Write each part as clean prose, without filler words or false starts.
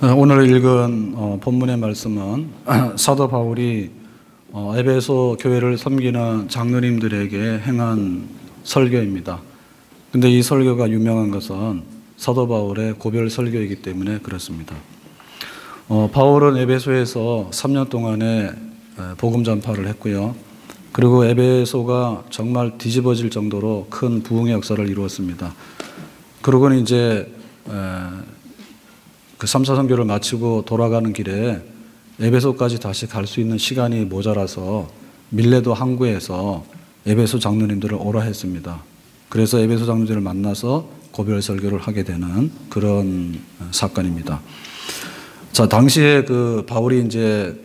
오늘 읽은 본문의 말씀은 사도 바울이 에베소 교회를 섬기는 장로님들에게 행한 설교입니다. 근데 이 설교가 유명한 것은 사도 바울의 고별 설교이기 때문에 그렇습니다. 바울은 에베소에서 3년 동안에 복음 전파를 했고요. 그리고 에베소가 정말 뒤집어질 정도로 큰 부흥의 역사를 이루었습니다. 그러고는 이제 그 3차 선교를 마치고 돌아가는 길에 에베소까지 다시 갈 수 있는 시간이 모자라서 밀레도 항구에서 에베소 장로님들을 오라 했습니다. 그래서 에베소 장로들을 만나서 고별 설교를 하게 되는 그런 사건입니다. 자, 당시에 그 바울이 이제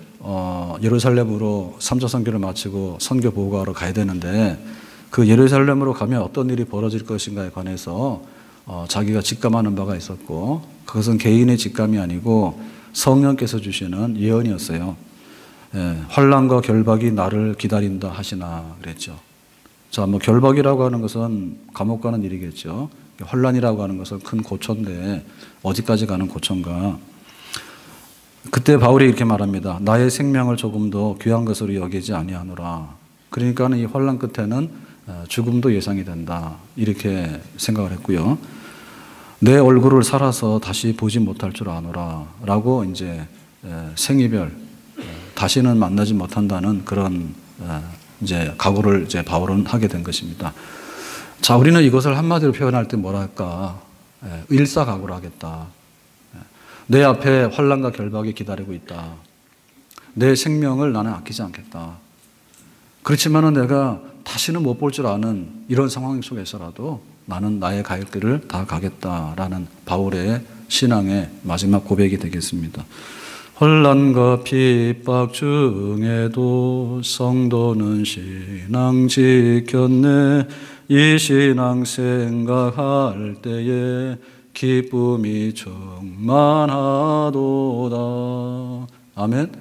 예루살렘으로 3차 선교를 마치고 선교 보고하러 가야 되는데 그 예루살렘으로 가면 어떤 일이 벌어질 것인가에 관해서 자기가 직감하는 바가 있었고, 그것은 개인의 직감이 아니고 성령께서 주시는 예언이었어요. 환난과 결박이 나를 기다린다 하시나 그랬죠. 자, 뭐 결박이라고 하는 것은 감옥 가는 일이겠죠. 환난이라고 하는 것은 큰 고초인데 어디까지 가는 고초인가. 그때 바울이 이렇게 말합니다. 나의 생명을 조금도 귀한 것으로 여기지 아니하노라. 그러니까는 이 환난 끝에는 죽음도 예상이 된다, 이렇게 생각을 했고요. 내 얼굴을 살아서 다시 보지 못할 줄 아노라 라고 이제 생이별, 다시는 만나지 못한다는 그런 이제 각오를 이제 바울은 하게 된 것입니다. 자, 우리는 이것을 한마디로 표현할 때 뭐랄까, 일사각오를 하겠다. 내 앞에 환난과 결박이 기다리고 있다. 내 생명을 나는 아끼지 않겠다. 그렇지만은 내가 다시는 못 볼 줄 아는 이런 상황 속에서라도 나는 나의 갈 길을 다 가겠다라는 바울의 신앙의 마지막 고백이 되겠습니다. 환난과 핍박 중에도 성도는 신앙 지켰네. 이 신앙 생각할 때에 기쁨이 충만하도다. 아멘.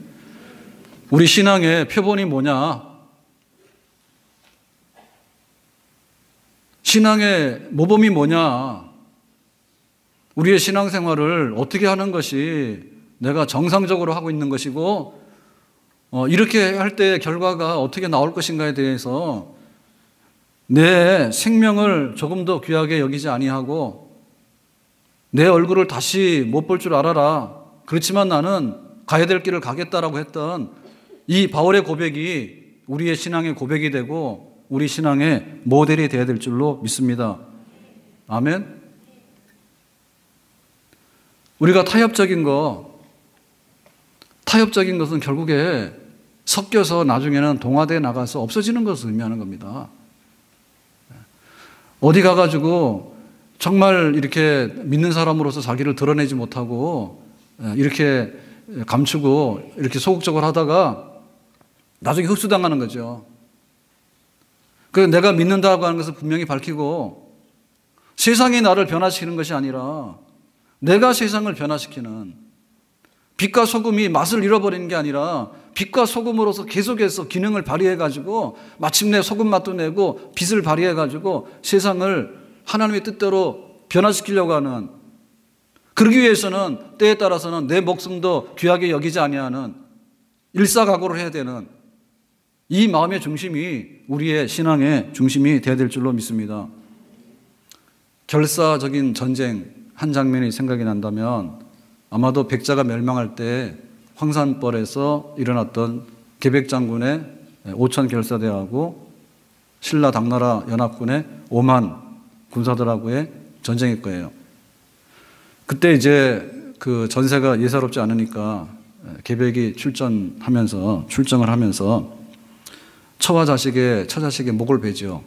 우리 신앙의 표본이 뭐냐? 신앙의 모범이 뭐냐? 우리의 신앙생활을 어떻게 하는 것이 내가 정상적으로 하고 있는 것이고, 이렇게 할 때 결과가 어떻게 나올 것인가에 대해서 내 생명을 조금 더 귀하게 여기지 아니하고 내 얼굴을 다시 못 볼 줄 알아라. 그렇지만 나는 가야 될 길을 가겠다라고 했던 이 바울의 고백이 우리의 신앙의 고백이 되고 우리 신앙의 모델이 되어야 될 줄로 믿습니다. 아멘. 우리가 타협적인 것은 결국에 섞여서 나중에는 동화되어 나가서 없어지는 것을 의미하는 겁니다. 어디 가가지고 정말 이렇게 믿는 사람으로서 자기를 드러내지 못하고 이렇게 감추고 이렇게 소극적으로 하다가 나중에 흡수당하는 거죠. 그래서 내가 믿는다고 하는 것을 분명히 밝히고 세상이 나를 변화시키는 것이 아니라 내가 세상을 변화시키는, 빛과 소금이 맛을 잃어버리는 게 아니라 빛과 소금으로서 계속해서 기능을 발휘해가지고 마침내 소금 맛도 내고 빛을 발휘해가지고 세상을 하나님의 뜻대로 변화시키려고 하는, 그러기 위해서는 때에 따라서는 내 목숨도 귀하게 여기지 아니하는 일사각오를 해야 되는 이 마음의 중심이 우리의 신앙의 중심이 되어야 될 줄로 믿습니다. 결사적인 전쟁 한 장면이 생각이 난다면 아마도 백자가 멸망할 때 황산벌에서 일어났던 계백장군의 5천 결사대하고 신라 당나라 연합군의 5만 군사들하고의 전쟁일 거예요. 그때 이제 그 전세가 예사롭지 않으니까 계백이 출정을 하면서 처자식의 목을 베죠.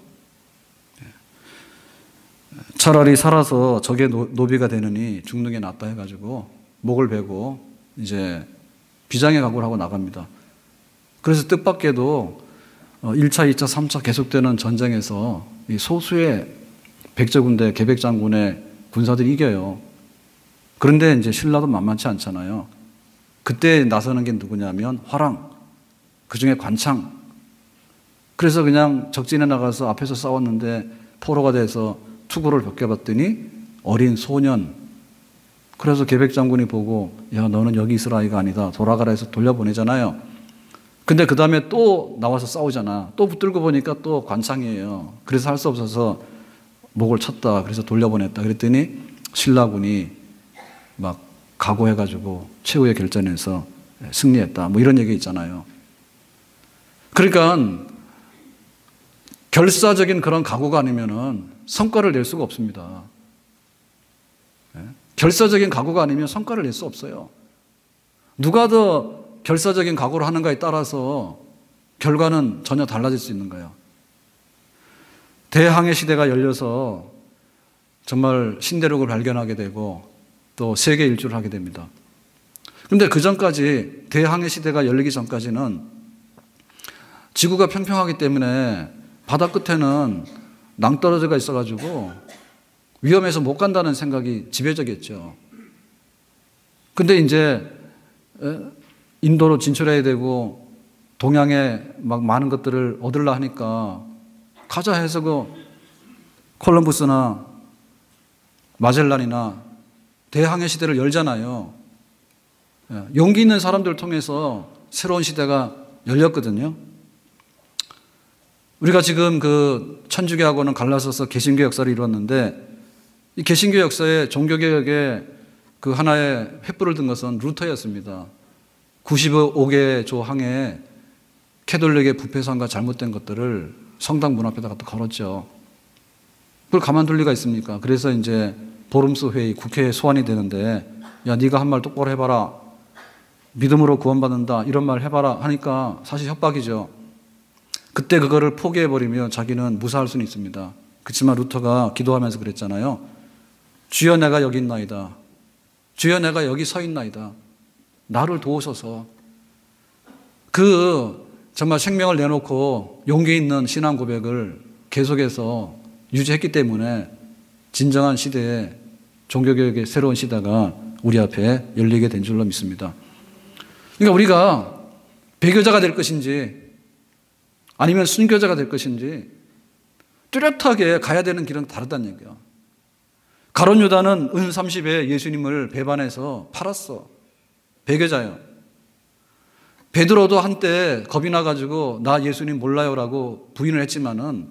차라리 살아서 적의 노비가 되느니 죽는 게 낫다 해가지고 목을 베고 이제 비장의 각오를 하고 나갑니다. 그래서 뜻밖에도 1차, 2차, 3차 계속되는 전쟁에서 이 소수의 백제군대 계백장군의 군사들이 이겨요. 그런데 이제 신라도 만만치 않잖아요. 그때 나서는 게 누구냐면 화랑, 그중에 관창. 그래서 그냥 적진에 나가서 앞에서 싸웠는데 포로가 돼서 투구를 벗겨봤더니 어린 소년, 그래서 계백 장군이 보고 야 너는 여기 있을 아이가 아니다. 돌아가라 해서 돌려보내잖아요. 근데 그 다음에 또 나와서 싸우잖아. 또 붙들고 보니까 또 관창이에요. 그래서 할 수 없어서 목을 쳤다. 그래서 돌려보냈다. 그랬더니 신라군이 막 각오해가지고 최후의 결전에서 승리했다. 뭐 이런 얘기 있잖아요. 그러니까 결사적인 그런 각오가 아니면은 성과를 낼 수가 없습니다. 결사적인 각오가 아니면 성과를 낼 수 없어요. 누가 더 결사적인 각오를 하는가에 따라서 결과는 전혀 달라질 수 있는 거예요. 대항해 시대가 열려서 정말 신대륙을 발견하게 되고 또 세계 일주를 하게 됩니다. 그런데 그 전까지 대항해 시대가 열리기 전까지는 지구가 평평하기 때문에 바다 끝에는 낭떠러지가 있어가지고 위험해서 못 간다는 생각이 지배적이었죠. 근데 이제 인도로 진출해야 되고 동양에 막 많은 것들을 얻으려 하니까 가자 해서 그 콜럼부스나 마젤란이나 대항해 시대를 열잖아요. 용기 있는 사람들을 통해서 새로운 시대가 열렸거든요. 우리가 지금 그 천주교하고는 갈라서서 개신교 역사를 이루었는데 이 개신교 역사의 종교개혁에 그 하나의 횃불을 든 것은 루터였습니다. 95개 조항에 캐톨릭의 부패성과 잘못된 것들을 성당 문 앞에다 갖다 걸었죠. 그걸 가만둘 리가 있습니까? 그래서 이제 보름수 회의, 국회에 소환이 되는데 야 네가 한 말 똑바로 해봐라. 믿음으로 구원받는다. 이런 말 해봐라 하니까 사실 협박이죠. 그때 그거를 포기해버리면 자기는 무사할 수는 있습니다. 그렇지만 루터가 기도하면서 그랬잖아요. 주여 내가 여기 있나이다. 주여 내가 여기 서 있나이다. 나를 도우소서. 그 정말 생명을 내놓고 용기 있는 신앙 고백을 계속해서 유지했기 때문에 진정한 시대에 종교개혁의 새로운 시대가 우리 앞에 열리게 된 줄로 믿습니다. 그러니까 우리가 배교자가 될 것인지 아니면 순교자가 될 것인지 뚜렷하게 가야 되는 길은 다르다는 얘기야. 가룟 유다는 은 30에 예수님을 배반해서 팔았어. 배교자예요. 베드로도 한때 겁이 나가지고 나 예수님 몰라요라고 부인을 했지만은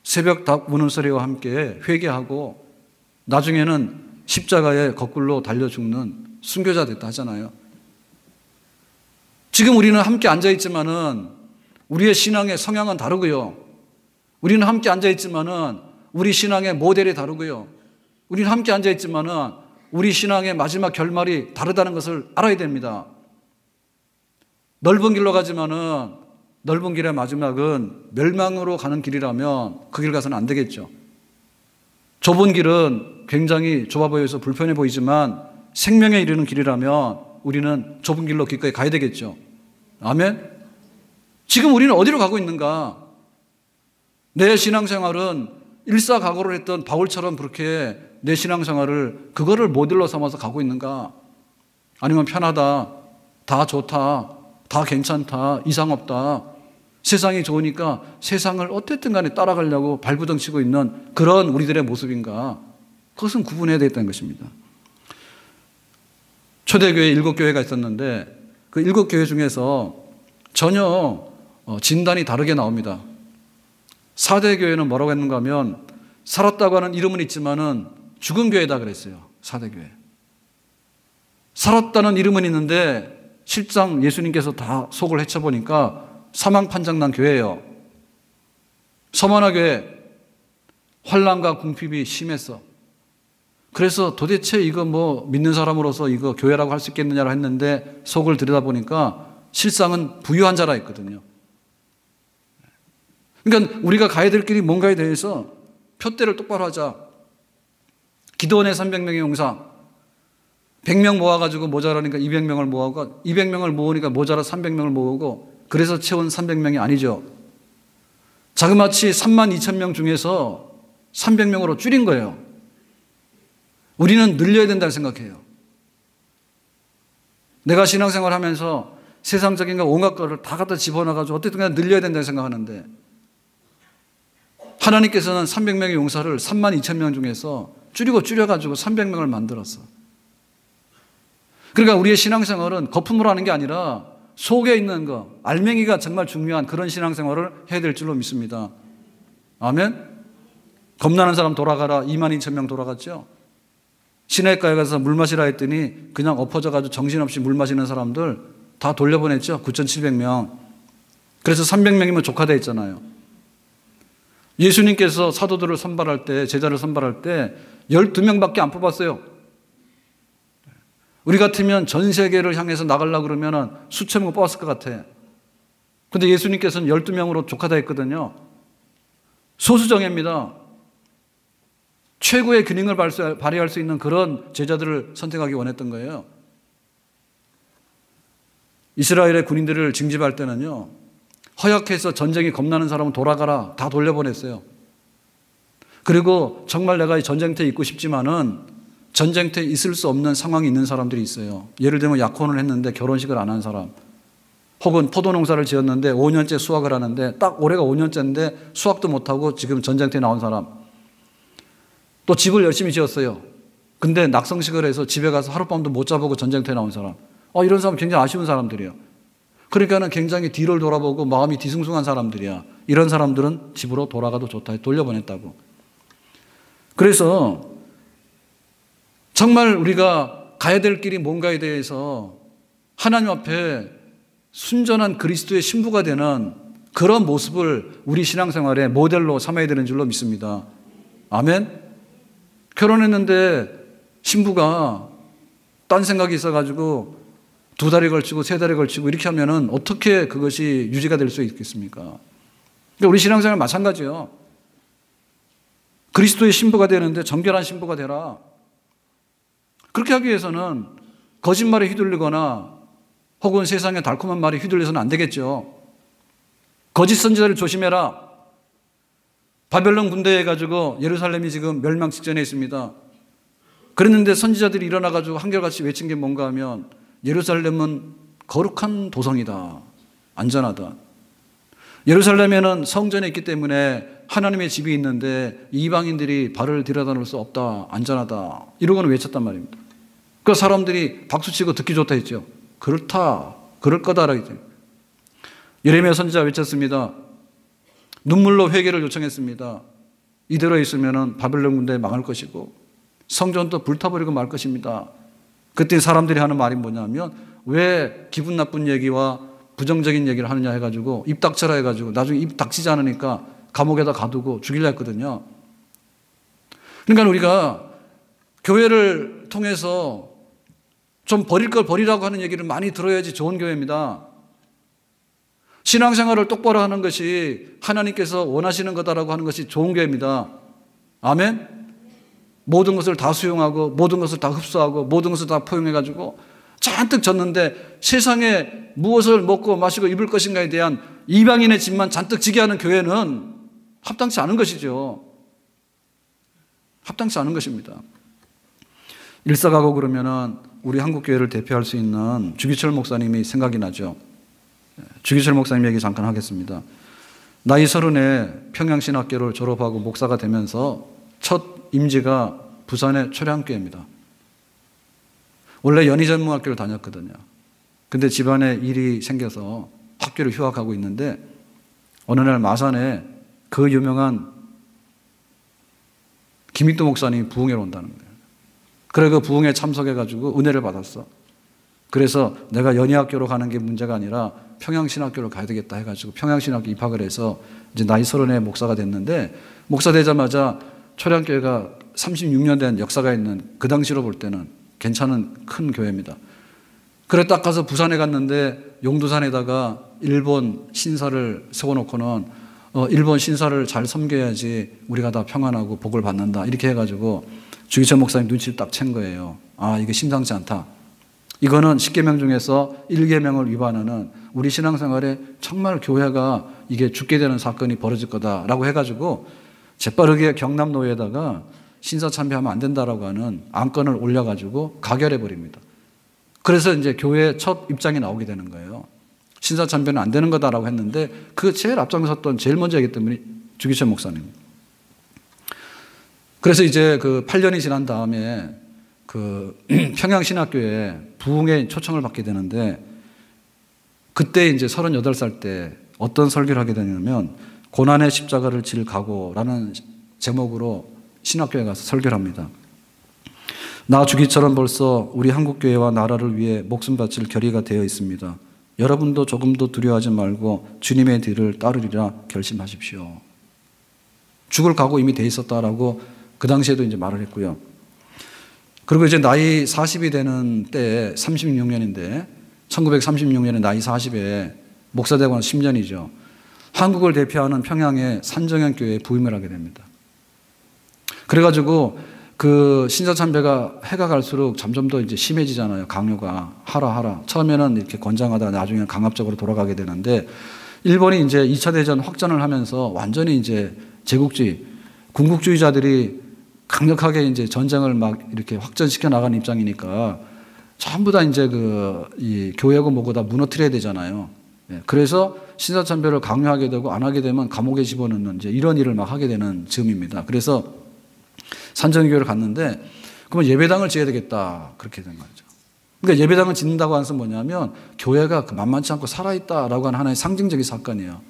새벽 닭 우는 소리와 함께 회개하고 나중에는 십자가에 거꾸로 달려 죽는 순교자 됐다 하잖아요. 지금 우리는 함께 앉아있지만은 우리의 신앙의 성향은 다르고요. 우리는 함께 앉아있지만은 우리 신앙의 모델이 다르고요. 우리는 함께 앉아있지만은 우리 신앙의 마지막 결말이 다르다는 것을 알아야 됩니다. 넓은 길로 가지만은 넓은 길의 마지막은 멸망으로 가는 길이라면 그 길 가서는 안 되겠죠. 좁은 길은 굉장히 좁아 보여서 불편해 보이지만 생명에 이르는 길이라면 우리는 좁은 길로 기꺼이 가야 되겠죠. 아멘? 지금 우리는 어디로 가고 있는가? 내 신앙생활은 일사각오를 했던 바울처럼 그렇게 내 신앙생활을 그거를 모델로 삼아서 가고 있는가? 아니면 편하다, 다 좋다, 다 괜찮다, 이상 없다, 세상이 좋으니까 세상을 어쨌든 간에 따라가려고 발부둥 치고 있는 그런 우리들의 모습인가? 그것은 구분해야 되겠다는 것입니다. 초대교회 7교회가 있었는데 그 7교회 중에서 전혀 진단이 다르게 나옵니다. 4대 교회는 뭐라고 했는가 하면 살았다고 하는 이름은 있지만은 죽은 교회다 그랬어요. 4대 교회. 살았다는 이름은 있는데 실상 예수님께서 다 속을 헤쳐보니까 사망 판정난 교회예요. 서머나 교회 환난과 궁핍이 심했어. 그래서 도대체 이거 뭐 믿는 사람으로서 이거 교회라고 할 수 있겠느냐고 했는데 속을 들여다보니까 실상은 부유한 자라 했거든요. 그러니까 우리가 가야 될 길이 뭔가에 대해서 표대를 똑바로 하자. 기도원의 300명의 용사 100명 모아가지고 모자라니까 200명을 모으고 200명을 모으니까 모자라 300명을 모으고 그래서 채운 300명이 아니죠. 자그마치 32,000명 중에서 300명으로 줄인 거예요. 우리는 늘려야 된다고 생각해요. 내가 신앙생활 하면서 세상적인 거 온갖 거를 다 갖다 집어넣어가지고 어쨌든 간에 늘려야 된다고 생각하는데 하나님께서는 300명의 용사를 32,000명 중에서 줄여가지고 300명을 만들었어. 그러니까 우리의 신앙생활은 거품으로 하는 게 아니라 속에 있는 거, 알맹이가 정말 중요한 그런 신앙생활을 해야 될 줄로 믿습니다. 아멘? 겁나는 사람 돌아가라. 22,000명 돌아갔죠. 시내가에 가서 물 마시라 했더니 그냥 엎어져가지고 정신없이 물 마시는 사람들 다 돌려보냈죠. 9,700명. 그래서 300명이면 족하다 했잖아요. 예수님께서 사도들을 선발할 때, 제자를 선발할 때 12명밖에 안 뽑았어요. 우리 같으면 전 세계를 향해서 나가려고 그러면 수천 명 뽑았을 것 같아. 근데 예수님께서는 12명으로 족하다 했거든요. 소수정예입니다. 최고의 기능을 발휘할 수 있는 그런 제자들을 선택하기 원했던 거예요. 이스라엘의 군인들을 징집할 때는요, 허약해서 전쟁이 겁나는 사람은 돌아가라 다 돌려보냈어요. 그리고 정말 내가 이 전쟁터에 있고 싶지만은 전쟁터에 있을 수 없는 상황이 있는 사람들이 있어요. 예를 들면 약혼을 했는데 결혼식을 안 한 사람, 혹은 포도농사를 지었는데 5년째 수확을 하는데 딱 올해가 5년째인데 수확도 못하고 지금 전쟁터에 나온 사람, 또 집을 열심히 지었어요. 근데 낙성식을 해서 집에 가서 하룻밤도 못 자보고 전쟁터에 나온 사람, 이런 사람 굉장히 아쉬운 사람들이에요. 그러니까는 굉장히 뒤를 돌아보고 마음이 뒤숭숭한 사람들이야. 이런 사람들은 집으로 돌아가도 좋다, 돌려보냈다고. 그래서 정말 우리가 가야 될 길이 뭔가에 대해서 하나님 앞에 순전한 그리스도의 신부가 되는 그런 모습을 우리 신앙생활의 모델로 삼아야 되는 줄로 믿습니다. 아멘? 결혼했는데 신부가 딴 생각이 있어가지고 2달에 걸치고 3달에 걸치고 이렇게 하면은 어떻게 그것이 유지가 될 수 있겠습니까? 그러니까 우리 신앙생활 마찬가지예요. 그리스도의 신부가 되는데 정결한 신부가 되라. 그렇게 하기 위해서는 거짓말에 휘둘리거나 혹은 세상의 달콤한 말에 휘둘려서는 안 되겠죠. 거짓 선지자를 조심해라. 바벨론 군대에 가지고 예루살렘이 지금 멸망 직전에 있습니다. 그랬는데 선지자들이 일어나가지고 한결같이 외친 게 뭔가 하면 예루살렘은 거룩한 도성이다. 안전하다. 예루살렘에는 성전이 있기 때문에 하나님의 집이 있는데 이방인들이 발을 들여다 놓을 수 없다. 안전하다. 이러고는 외쳤단 말입니다. 그 사람들이 박수치고 듣기 좋다 했죠. 그렇다. 그럴 거다라고 했죠. 예레미야 선지자가 외쳤습니다. 눈물로 회개를 요청했습니다. 이대로 있으면 바벨론 군대 망할 것이고 성전도 불타버리고 말 것입니다. 그때 사람들이 하는 말이 뭐냐면 왜 기분 나쁜 얘기와 부정적인 얘기를 하느냐 해가지고 입 닥쳐라 해가지고 나중에 입 닥치지 않으니까 감옥에다 가두고 죽이려 했거든요. 그러니까 우리가 교회를 통해서 좀 버릴 걸 버리라고 하는 얘기를 많이 들어야지 좋은 교회입니다. 신앙생활을 똑바로 하는 것이 하나님께서 원하시는 거다라고 하는 것이 좋은 교회입니다. 아멘? 모든 것을 다 수용하고 모든 것을 다 흡수하고 모든 것을 다 포용해가지고 잔뜩 졌는데 세상에 무엇을 먹고 마시고 입을 것인가에 대한 이방인의 집만 잔뜩 지게 하는 교회는 합당치 않은 것이죠. 합당치 않은 것입니다. 일사 가고 그러면은 우리 한국교회를 대표할 수 있는 주기철 목사님이 생각이 나죠. 주기철 목사님 얘기 잠깐 하겠습니다. 나이 30에 평양신학교를 졸업하고 목사가 되면서 첫 임지가 부산의 초량교회입니다. 원래 연희전문학교를 다녔거든요. 근데 집안에 일이 생겨서 학교를 휴학하고 있는데 어느 날 마산에 그 유명한 김익도 목사님이 부흥회로 온다는 거예요. 그래 그 부흥회에 참석해가지고 은혜를 받았어. 그래서 내가 연희학교로 가는 게 문제가 아니라 평양신학교로 가야 되겠다 해가지고 평양신학교 입학을 해서 이제 나이 30에 목사가 됐는데 목사 되자마자 초량교회가 36년 된 역사가 있는 그 당시로 볼 때는 괜찮은 큰 교회입니다. 그래 딱 가서 부산에 갔는데 용두산에다가 일본 신사를 세워놓고는 일본 신사를 잘 섬겨야지 우리가 다 평안하고 복을 받는다 이렇게 해가지고 주기철 목사님 눈치를 딱 챈 거예요. 아 이게 심상치 않다. 이거는 10계명 중에서 1계명을 위반하는 우리 신앙생활에 정말 교회가 이게 죽게 되는 사건이 벌어질 거다라고 해가지고 재빠르게 경남노회에다가 신사 참배하면 안 된다라고 하는 안건을 올려가지고 가결해 버립니다. 그래서 이제 교회 첫 입장이 나오게 되는 거예요. 신사 참배는 안 되는 거다라고 했는데 그 제일 앞장섰던 제일 먼저 했기 때문에 주기철 목사님. 그래서 이제 그 8년이 지난 다음에 그 평양신학교에 부흥회 초청을 받게 되는데, 그때 이제 38살 때 어떤 설교를 하게 되냐면 고난의 십자가를 질 각오라는 제목으로 신학교에 가서 설교를 합니다. 나 주기처럼 벌써 우리 한국교회와 나라를 위해 목숨 바칠 결의가 되어 있습니다. 여러분도 조금도 두려워하지 말고 주님의 뒤를 따르리라 결심하십시오. 죽을 각오 이미 돼 있었다라고 그 당시에도 이제 말을 했고요. 그리고 이제 나이 40이 되는 때에 36년인데 1936년에 나이 40에 목사 되고 10년이죠. 한국을 대표하는 평양의 산정현 교회에 부임을 하게 됩니다. 그래가지고 그 신사참배가 해가 갈수록 점점 더 이제 심해지잖아요. 강요가 하라. 처음에는 이렇게 권장하다가 나중에는 강압적으로 돌아가게 되는데, 일본이 이제 2차 대전 확전을 하면서 완전히 이제 제국주의, 군국주의자들이 강력하게 이제 전쟁을 막 이렇게 확전시켜 나가는 입장이니까 전부 다 이제 이 교회고 뭐고 다 무너뜨려야 되잖아요. 그래서 신사참배를 강요하게 되고 안 하게 되면 감옥에 집어넣는 이제 이런 일을 막 하게 되는 즈음입니다. 그래서 산정교회를 갔는데, 그러면 예배당을 지어야 되겠다. 그렇게 된 거죠. 그러니까 예배당을 짓는다고 하는 것은 뭐냐면 교회가 만만치 않고 살아있다라고 하는 하나의 상징적인 사건이에요.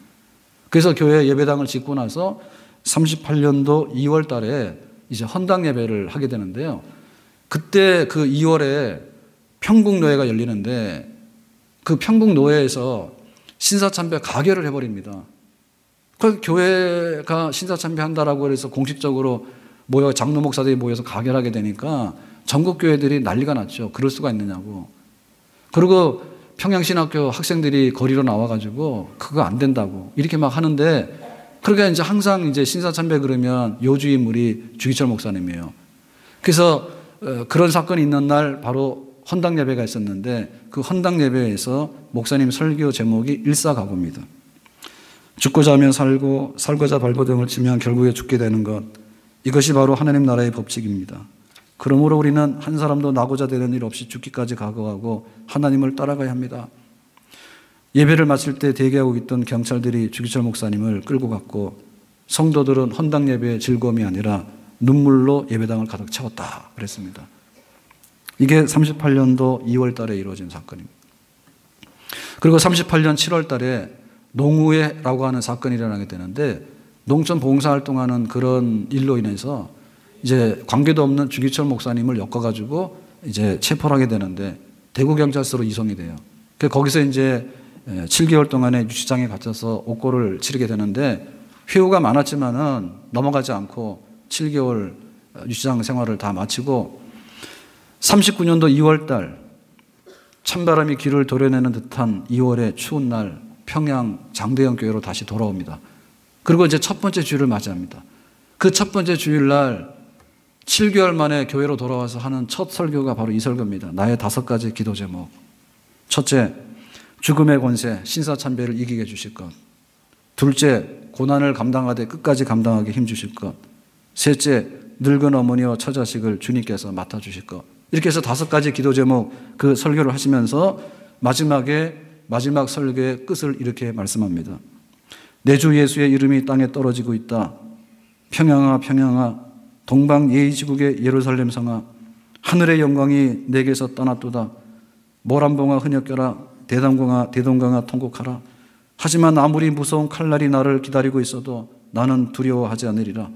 그래서 교회 예배당을 짓고 나서 38년도 2월 달에 이제 헌당 예배를 하게 되는데요. 그때 그 2월에 평국노회가 열리는데, 그 평국노회에서 신사참배 가결을 해버립니다. 그래서 교회가 신사참배 한다라고 해서 공식적으로 장로 목사들이 모여서 가결하게 되니까 전국 교회들이 난리가 났죠. 그럴 수가 있느냐고. 그리고 평양신학교 학생들이 거리로 나와가지고 그거 안 된다고 이렇게 막 하는데, 그러니까 이제 항상 이제 신사참배 그러면 요주 인물이 주기철 목사님이에요. 그래서 그런 사건이 있는 날 바로 헌당 예배가 있었는데, 그 헌당 예배에서 목사님 설교 제목이 일사각오입니다. 죽고자 하면 살고 살고자 발버둥을 치면 결국에 죽게 되는 것, 이것이 바로 하나님 나라의 법칙입니다. 그러므로 우리는 한 사람도 나고자 되는 일 없이 죽기까지 각오하고 하나님을 따라가야 합니다. 예배를 마칠 때 대기하고 있던 경찰들이 주기철 목사님을 끌고 갔고, 성도들은 헌당 예배의 즐거움이 아니라 눈물로 예배당을 가득 채웠다 그랬습니다. 이게 38년도 2월 달에 이루어진 사건입니다. 그리고 38년 7월 달에 농우회라고 하는 사건이 일어나게 되는데, 농촌 봉사활동하는 그런 일로 인해서 이제 관계도 없는 주기철 목사님을 엮어가지고 이제 체포를 하게 되는데, 대구경찰서로 이송이 돼요. 거기서 이제 7개월 동안의 유치장에 갇혀서 옥고를 치르게 되는데, 회유가 많았지만은 넘어가지 않고 7개월 유치장 생활을 다 마치고 39년도 2월 달 찬바람이 길을 도려내는 듯한 2월의 추운 날 평양 장대현 교회로 다시 돌아옵니다. 그리고 이제 첫 번째 주일을 맞이합니다. 그 첫 번째 주일날 7개월 만에 교회로 돌아와서 하는 첫 설교가 바로 이 설교입니다. 나의 5가지 기도 제목. 첫째, 죽음의 권세, 신사참배를 이기게 해주실 것. 둘째, 고난을 감당하되 끝까지 감당하게 힘주실 것. 셋째, 늙은 어머니와 처자식을 주님께서 맡아주실 것. 이렇게 해서 5가지 기도 제목 그 설교를 하시면서 마지막 설교의 끝을 이렇게 말씀합니다. 내 주 예수의 이름이 땅에 떨어지고 있다. 평양아 평양아 동방 예의지국의 예루살렘 성아, 하늘의 영광이 내게서 떠났도다. 모란봉아 흐느껴라. 대동강아 통곡하라. 하지만 아무리 무서운 칼날이 나를 기다리고 있어도 나는 두려워하지 않으리라.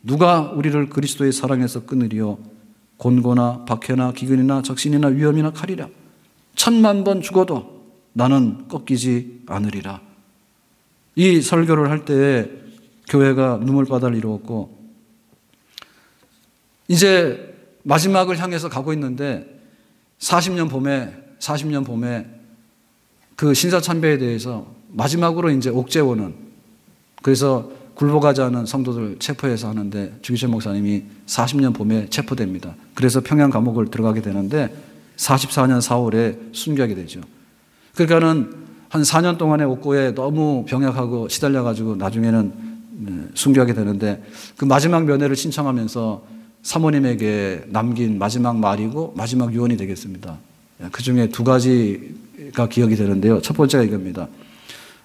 누가 우리를 그리스도의 사랑에서 끊으리요? 곤고나 박해나 기근이나 적신이나 위험이나 칼이라. 1000만 번 죽어도 나는 꺾이지 않으리라. 이 설교를 할 때에 교회가 눈물바다를 이루었고, 이제 마지막을 향해서 가고 있는데 40년 봄에 그 신사참배에 대해서 마지막으로 이제 옥죄오는, 그래서 굴복하지 않은 성도들 체포해서 하는데 주기철 목사님이 40년 봄에 체포됩니다. 그래서 평양 감옥을 들어가게 되는데 44년 4월에 순교하게 되죠. 그러니까는 한 4년 동안의 옥고에 너무 병약하고 시달려가지고 나중에는 순교하게 되는데, 그 마지막 면회를 신청하면서 사모님에게 남긴 마지막 말이고 마지막 유언이 되겠습니다. 그 중에 2가지가 기억이 되는데요. 첫 번째가 이겁니다.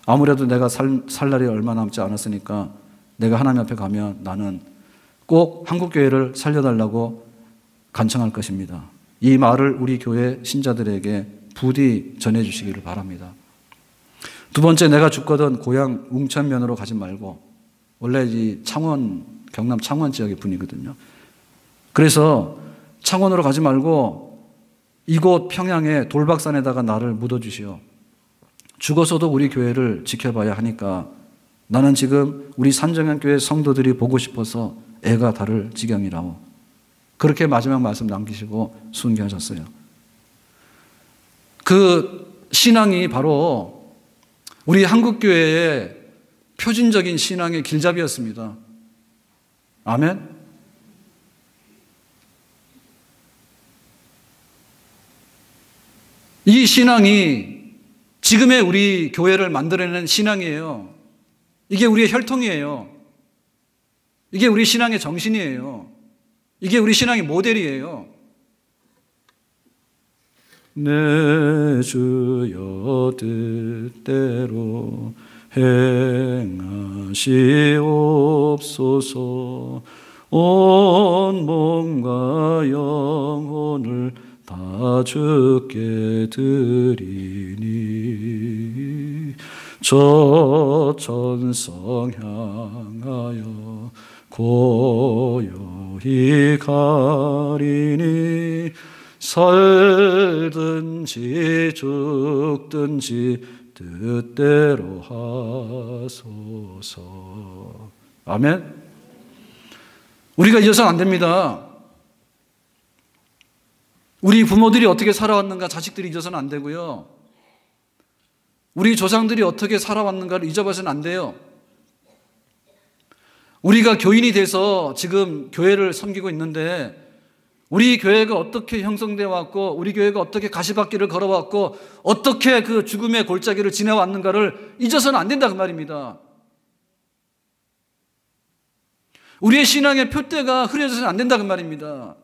아무래도 내가 살 날이 얼마 남지 않았으니까 내가 하나님 앞에 가면 나는 꼭 한국교회를 살려달라고 간청할 것입니다. 이 말을 우리 교회 신자들에게 부디 전해주시기를 바랍니다. 두 번째, 내가 죽거든 고향 웅천면으로 가지 말고, 원래 이 창원, 경남 창원 지역의 분이거든요. 그래서 창원으로 가지 말고 이곳 평양의 돌박산에다가 나를 묻어주시오. 죽어서도 우리 교회를 지켜봐야 하니까 나는 지금 우리 산정현교회 성도들이 보고 싶어서 애가 다를 지경이라오. 그렇게 마지막 말씀 남기시고 순교하셨어요. 그 신앙이 바로 우리 한국교회의 표준적인 신앙의 길잡이였습니다. 아멘? 이 신앙이 지금의 우리 교회를 만들어내는 신앙이에요. 이게 우리의 혈통이에요. 이게 우리 신앙의 정신이에요. 이게 우리 신앙의 모델이에요. 내 주여 뜻대로 행하시옵소서. 온 몸과 영혼을 다 주께 드리니 저 천성 향하여 고요히 가리니 살든지 죽든지 뜻대로 하소서. 아멘. 우리가 잊어서는 안 됩니다. 우리 부모들이 어떻게 살아왔는가 자식들이 잊어서는 안 되고요. 우리 조상들이 어떻게 살아왔는가를 잊어봐서는 안 돼요. 우리가 교인이 돼서 지금 교회를 섬기고 있는데 우리 교회가 어떻게 형성되어 왔고 우리 교회가 어떻게 가시밭길을 걸어왔고 어떻게 그 죽음의 골짜기를 지나왔는가를 잊어서는 안 된다 그 말입니다. 우리의 신앙의 표대가 흐려져서는 안 된다 그 말입니다.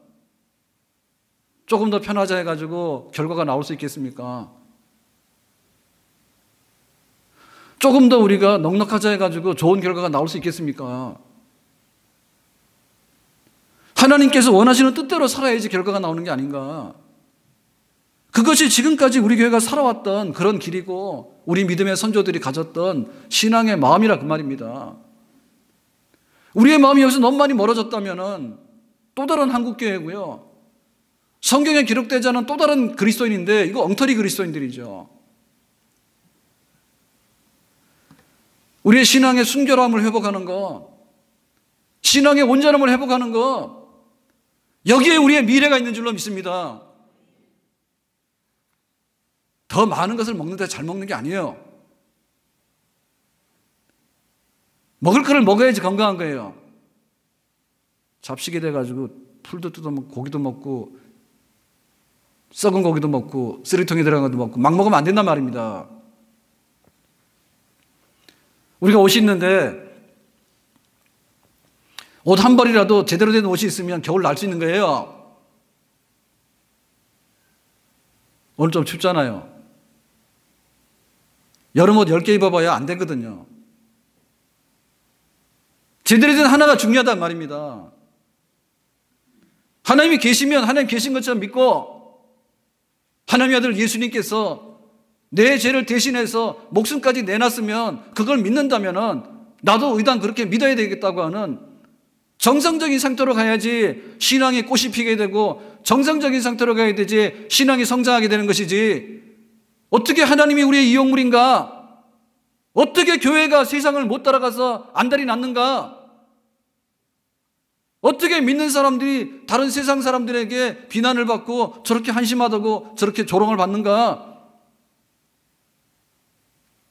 조금 더 편하자 해가지고 결과가 나올 수 있겠습니까? 조금 더 우리가 넉넉하자 해가지고 좋은 결과가 나올 수 있겠습니까? 하나님께서 원하시는 뜻대로 살아야지 결과가 나오는 게 아닌가. 그것이 지금까지 우리 교회가 살아왔던 그런 길이고 우리 믿음의 선조들이 가졌던 신앙의 마음이라 그 말입니다. 우리의 마음이 여기서 너무 많이 멀어졌다면 또 다른 한국교회고요. 성경에 기록되지 않은 또 다른 그리스도인인데 이거 엉터리 그리스도인들이죠. 우리의 신앙의 순결함을 회복하는 것, 신앙의 온전함을 회복하는 것, 여기에 우리의 미래가 있는 줄로 믿습니다. 더 많은 것을 먹는데 잘 먹는 게 아니에요. 먹을 거를 먹어야지 건강한 거예요. 잡식이 돼가지고 풀도 뜯어먹고 고기도 먹고 썩은 고기도 먹고 쓰레기통에 들어간 것도 먹고 막 먹으면 안 된단 말입니다. 우리가 옷이 있는데 옷 한 벌이라도 제대로 된 옷이 있으면 겨울 날 수 있는 거예요. 오늘 좀 춥잖아요. 여름 옷 10개 입어봐야 안 되거든요. 제대로 된 하나가 중요하단 말입니다. 하나님이 계시면 하나님 계신 것처럼 믿고 하나님의 아들 예수님께서 내 죄를 대신해서 목숨까지 내놨으면 그걸 믿는다면 나도 의당 그렇게 믿어야 되겠다고 하는 정상적인 상태로 가야지 신앙이 꽃이 피게 되고 정상적인 상태로 가야 되지 신앙이 성장하게 되는 것이지 어떻게 하나님이 우리의 이용물인가? 어떻게 교회가 세상을 못 따라가서 안달이 났는가? 어떻게 믿는 사람들이 다른 세상 사람들에게 비난을 받고 저렇게 한심하다고 저렇게 조롱을 받는가?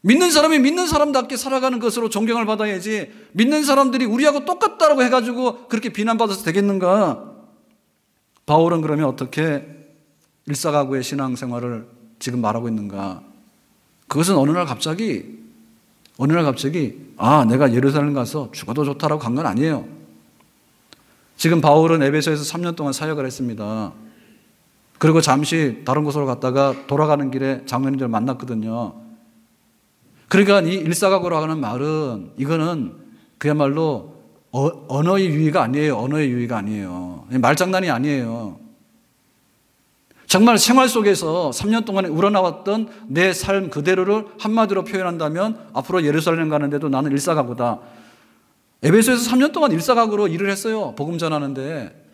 믿는 사람이 믿는 사람답게 살아가는 것으로 존경을 받아야지 믿는 사람들이 우리하고 똑같다라고 해가지고 그렇게 비난받아서 되겠는가? 바울은 그러면 어떻게 일사가구의 신앙생활을 지금 말하고 있는가? 그것은 어느 날 갑자기 내가 예루살렘 가서 죽어도 좋다라고 간 건 아니에요. 지금 바울은 에베소에서 3년 동안 사역을 했습니다. 그리고 잠시 다른 곳으로 갔다가 돌아가는 길에 장로님들 만났거든요. 그러니까 이 일사각오로 하는 말은 이거는 그야말로 언어의 유희가 아니에요. 언어의 유희가 아니에요. 말장난이 아니에요. 정말 생활 속에서 3년 동안에 우러나왔던 내 삶 그대로를 한마디로 표현한다면 앞으로 예루살렘 가는데도 나는 일사각오다. 에베소에서 3년 동안 일사각오로 일을 했어요. 복음 전하는데.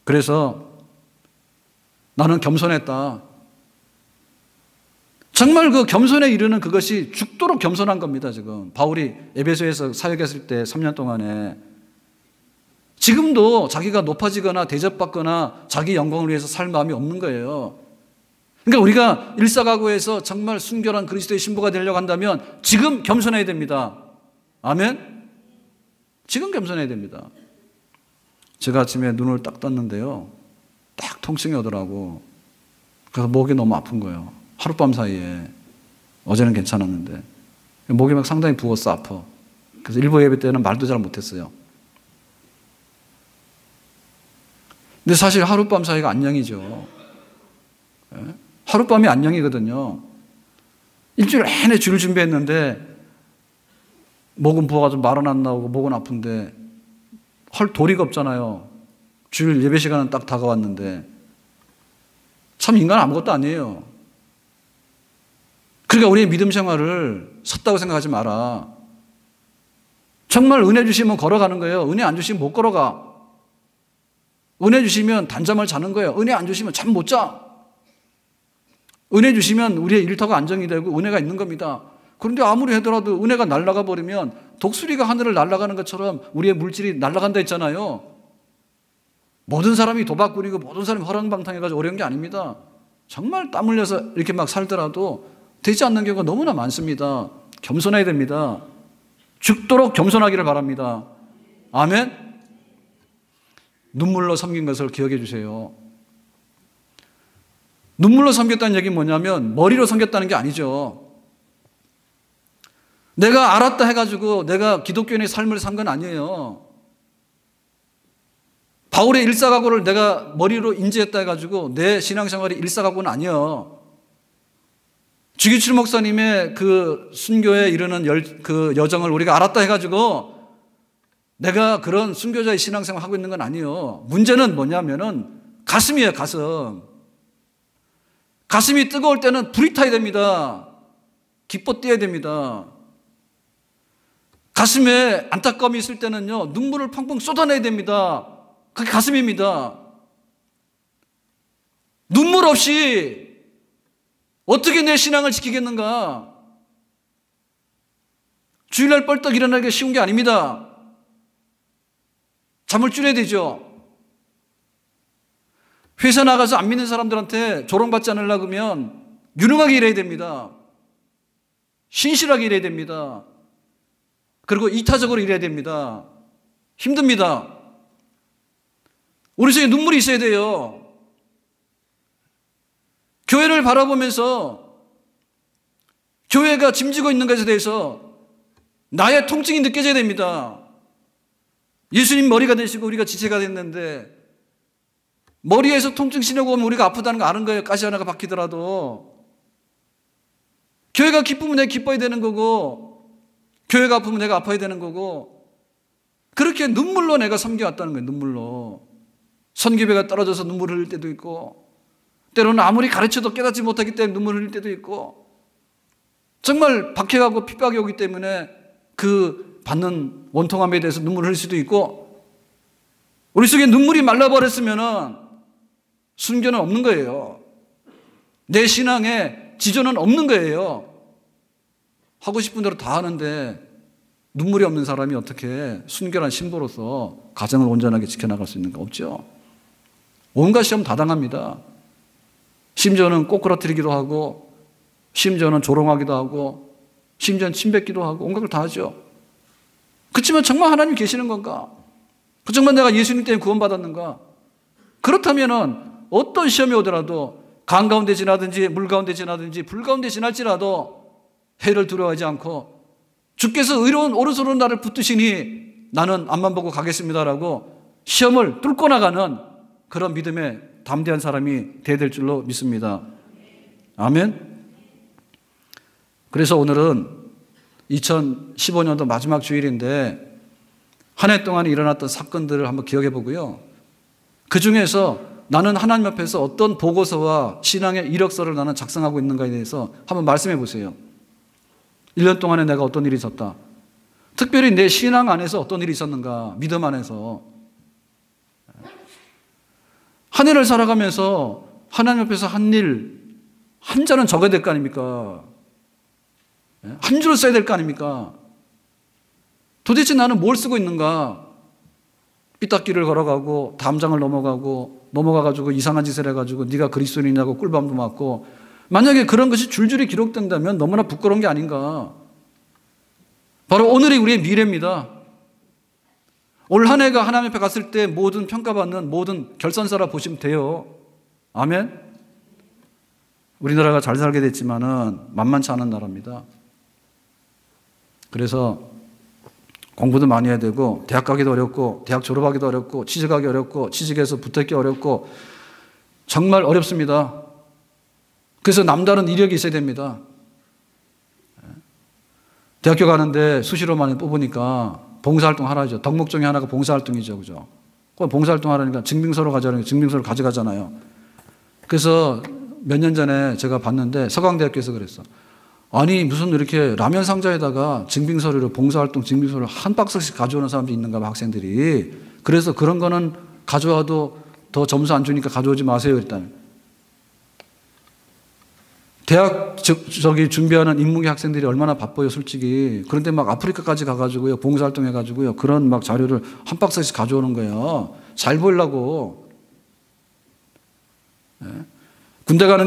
그래서 나는 겸손했다. 정말 그 겸손에 이르는 그것이 죽도록 겸손한 겁니다. 지금 바울이 에베소에서 사역했을 때 3년 동안에 지금도 자기가 높아지거나 대접받거나 자기 영광을 위해서 살 마음이 없는 거예요. 그러니까 우리가 일사각오에서 정말 순결한 그리스도의 신부가 되려고 한다면 지금 겸손해야 됩니다. 아멘? 지금 겸손해야 됩니다. 제가 아침에 눈을 딱 떴는데요, 딱 통증이 오더라고. 그래서 목이 너무 아픈 거예요. 하룻밤 사이에. 어제는 괜찮았는데 목이 막 상당히 부었어. 아파. 그래서 일부 예배 때는 말도 잘 못했어요. 근데 사실 하룻밤 사이가 안녕이죠. 하룻밤이 안녕이거든요. 일주일 내내 주일 준비했는데 목은 부어가지고 말은 안 나오고 목은 아픈데 할 도리가 없잖아요. 주일 예배 시간은 딱 다가왔는데 참 인간은 아무것도 아니에요. 그러니까 우리의 믿음 생활을 섰다고 생각하지 마라. 정말 은혜 주시면 걸어가는 거예요. 은혜 안 주시면 못 걸어가. 은혜 주시면 단잠을 자는 거예요. 은혜 안 주시면 잠 못 자. 은혜 주시면 우리의 일터가 안정이 되고 은혜가 있는 겁니다. 그런데 아무리 하더라도 은혜가 날아가 버리면 독수리가 하늘을 날아가는 것처럼 우리의 물질이 날아간다 했잖아요. 모든 사람이 도박 꾸리고 모든 사람이 허랑방탕해가지고 어려운 게 아닙니다. 정말 땀 흘려서 이렇게 막 살더라도 되지 않는 경우가 너무나 많습니다. 겸손해야 됩니다. 죽도록 겸손하기를 바랍니다. 아멘? 눈물로 섬긴 것을 기억해 주세요. 눈물로 섬겼다는 얘기는 뭐냐면 머리로 섬겼다는 게 아니죠. 내가 알았다 해가지고 내가 기독교인의 삶을 산 건 아니에요. 바울의 일사각오를 내가 머리로 인지했다 해가지고 내 신앙생활이 일사각오는 아니에요. 주기철 목사님의 그 순교에 이르는 그 여정을 우리가 알았다 해가지고 내가 그런 순교자의 신앙생활을 하고 있는 건 아니에요. 문제는 뭐냐면은 가슴이에요. 가슴. 가슴이 뜨거울 때는 불이 타야 됩니다. 기뻐 뛰어야 됩니다. 가슴에 안타까움이 있을 때는요, 눈물을 펑펑 쏟아내야 됩니다. 그게 가슴입니다. 눈물 없이 어떻게 내 신앙을 지키겠는가? 주일날 뻘떡 일어나기가 쉬운 게 아닙니다. 잠을 줄여야 되죠. 회사 나가서 안 믿는 사람들한테 조롱받지 않으려고 하면 유능하게 일해야 됩니다. 신실하게 일해야 됩니다. 그리고 이타적으로 일해야 됩니다. 힘듭니다. 우리 속에 눈물이 있어야 돼요. 교회를 바라보면서 교회가 짐지고 있는 것에 대해서 나의 통증이 느껴져야 됩니다. 예수님 머리가 되시고 우리가 지체가 됐는데 머리에서 통증 신호가 오면 우리가 아프다는 거 아는 거예요. 가시 하나가 박히더라도. 교회가 기쁘면 내가 기뻐야 되는 거고 교회가 아프면 내가 아파야 되는 거고 그렇게 눈물로 내가 섬겨왔다는 거예요. 눈물로. 선교배가 떨어져서 눈물을 흘릴 때도 있고 때로는 아무리 가르쳐도 깨닫지 못하기 때문에 눈물을 흘릴 때도 있고 정말 박해가고 핍박이 오기 때문에 그 받는 원통함에 대해서 눈물을 흘릴 수도 있고 우리 속에 눈물이 말라버렸으면 순교는 없는 거예요. 내 신앙에 지존은 없는 거예요. 하고 싶은 대로 다 하는데 눈물이 없는 사람이 어떻게 순결한 신부로서 가정을 온전하게 지켜나갈 수 있는가? 없죠. 온갖 시험 다 당합니다. 심지어는 꼬꾸라뜨리기도 하고 심지어는 조롱하기도 하고 심지어는 침뱉기도 하고 온갖 걸 다 하죠. 그렇지만 정말 하나님 계시는 건가? 정말 내가 예수님 때문에 구원받았는가? 그렇다면 어떤 시험이 오더라도 강 가운데 지나든지 물 가운데 지나든지 불 가운데 지날지라도 해를 두려워하지 않고 주께서 의로운 오른손으로 나를 붙드시니 나는 앞만 보고 가겠습니다라고 시험을 뚫고 나가는 그런 믿음에 담대한 사람이 돼야 될 줄로 믿습니다. 아멘. 그래서 오늘은 2015년도 마지막 주일인데 한 해 동안 일어났던 사건들을 한번 기억해 보고요. 그 중에서 나는 하나님 앞에서 어떤 보고서와 신앙의 이력서를 나는 작성하고 있는가에 대해서 한번 말씀해 보세요. 1년 동안에 내가 어떤 일이 있었다. 특별히 내 신앙 안에서 어떤 일이 있었는가. 믿음 안에서. 한 해를 살아가면서 하나님 앞에서 한 일, 한 자는 적어야 될 거 아닙니까? 한 줄을 써야 될 거 아닙니까? 도대체 나는 뭘 쓰고 있는가? 삐딱길을 걸어가고 담장을 넘어가가지고 이상한 짓을 해가지고 네가 그리스도인이냐고 꿀밤도 맞고, 만약에 그런 것이 줄줄이 기록된다면 너무나 부끄러운 게 아닌가. 바로 오늘이 우리의 미래입니다. 올 한 해가 하나님 앞에 갔을 때 모든 평가받는 모든 결산서라 보시면 돼요. 아멘. 우리나라가 잘 살게 됐지만은 만만치 않은 나라입니다. 그래서 공부도 많이 해야 되고, 대학 가기도 어렵고, 대학 졸업하기도 어렵고, 취직하기 어렵고, 취직해서 붙기 어렵고, 정말 어렵습니다. 그래서 남다른 이력이 있어야 됩니다. 대학교 가는데 수시로만 뽑으니까 봉사활동 하라죠. 덕목 중에 하나가 봉사활동이죠. 그죠? 봉사활동 하라니까 증빙서로 가자니까 증빙서를 가져가잖아요. 그래서 몇 년 전에 제가 봤는데 서강대학교에서 그랬어. 아니 무슨 이렇게 라면 상자에다가 증빙서류를, 봉사활동 증빙서를 한 박스씩 가져오는 사람도 있는가 봐, 학생들이. 그래서 그런 거는 가져와도 더 점수 안 주니까 가져오지 마세요 일단. 대학 준비하는 인문계 학생들이 얼마나 바빠요 솔직히. 그런데 막 아프리카까지 가가지고요, 봉사활동 해가지고요, 그런 막 자료를 한 박스씩 가져오는 거예요. 잘 보이려고. 네. 군대를